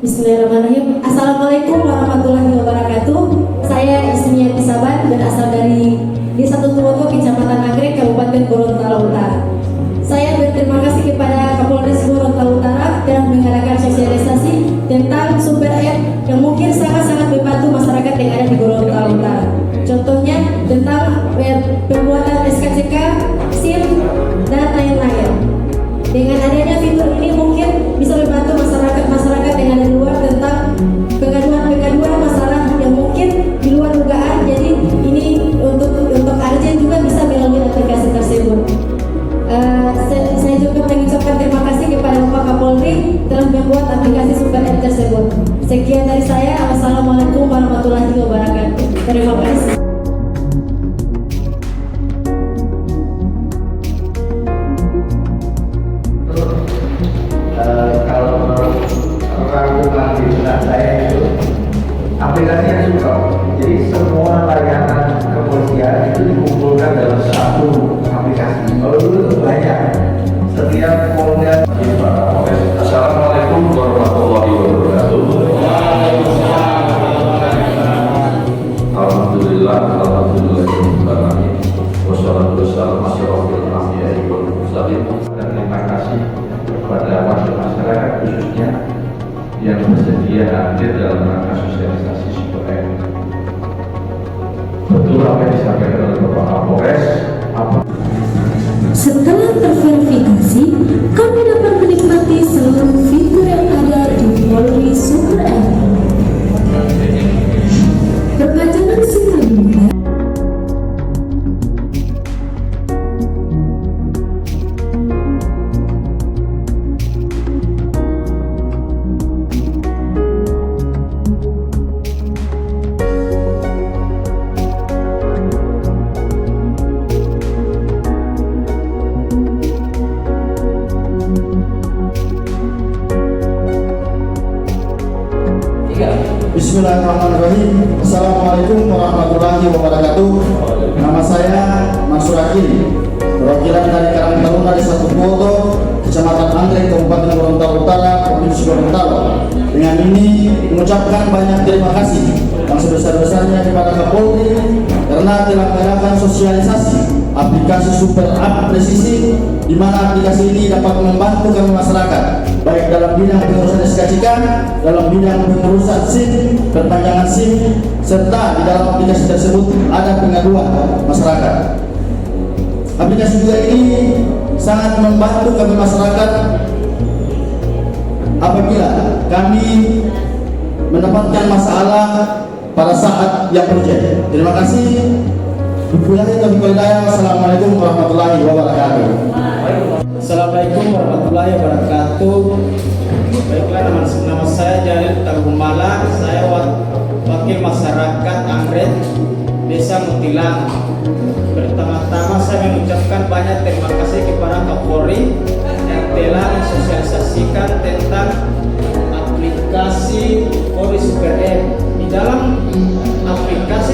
Bismillahirrahmanirrahim. Assalamualaikum warahmatullahi wabarakatuh. Saya Ismiyah Saban, berasal dari Desa Tutuwoto, Kecamatan Nagrek, Kabupaten Gorontalo Utara. Saya berterima kasih kepada Kapolres Gorontalo Utara telah mengadakan sosialisasi tentang super app yang mungkin sangat-sangat membantu masyarakat yang ada di Gorontalo Utara. Contohnya tentang pembuatan SKCK, SIM, dan lain-lain. Dengan adanya fitur ini mungkin bisa membantu masyarakat yang ada di luar tentang pengaduan masalah yang mungkin di luar dugaan. Jadi ini untuk urgent juga bisa melalui aplikasi tersebut. Saya juga mengucapkan terima kasih kepada Bapak Kapolri telah membuat aplikasi super app tersebut. Sekian dari saya. Wassalamualaikum warahmatullahi wabarakatuh. Terima kasih. Ragukan di benak saya itu aplikasinya super. Jadi semua layanan kepolisian itu dikumpulkan dalam satu aplikasi. Kalau dulu itu banyak. Setiap polda. Assalamualaikum warahmatullahi wabarakatuh. Alhamdulillah, wassalatu wassalamu ala asyrofil anbiya'i wal mursalin. Terima kasih kepada masyarakat khususnya yang bersedia hadir dalam rangka sosialisasi super app. Betul apa yang disampaikan oleh Bapak Kapolres. Setelah terverifikasi, kami dapat menikmati seluruh fitur yang ada di Polri Super App. Perpanjangan SIM dimulai. Bismillahirrahmanirrahim. Assalamualaikum warahmatullahi wabarakatuh. Nama saya Mansur Akil, perwakilan dari Karang Taruna Desa Tutuwoto, Kecamatan Nagrek, Kabupaten Gorontalo Utara, Provinsi Gorontalo. Dengan ini mengucapkan banyak terima kasih yang sebesar-besarnya kepada Kapolri karena telah mengadakan sosialisasi aplikasi super app presisi, di mana aplikasi ini dapat membantu kami masyarakat baik dalam bidang pengurusan SKCK, dalam bidang pengurusan SIM, perpanjangan SIM, serta di dalam aplikasi tersebut ada pengaduan masyarakat. Aplikasi juga ini sangat membantu kami masyarakat apabila kami mendapatkan masalah pada saat yang urgent. Terima kasih. Assalamualaikum warahmatullahi wabarakatuh. Assalamualaikum warahmatullahi wabarakatuh. Baiklah, nama saya Jalil Tagumala. Saya wakil masyarakat Nagrek, Desa Mutilang. Pertama-tama saya mengucapkan banyak terima kasih kepada Kapolri yang telah mensosialisasikan tentang aplikasi Polri Super App. Di dalam aplikasi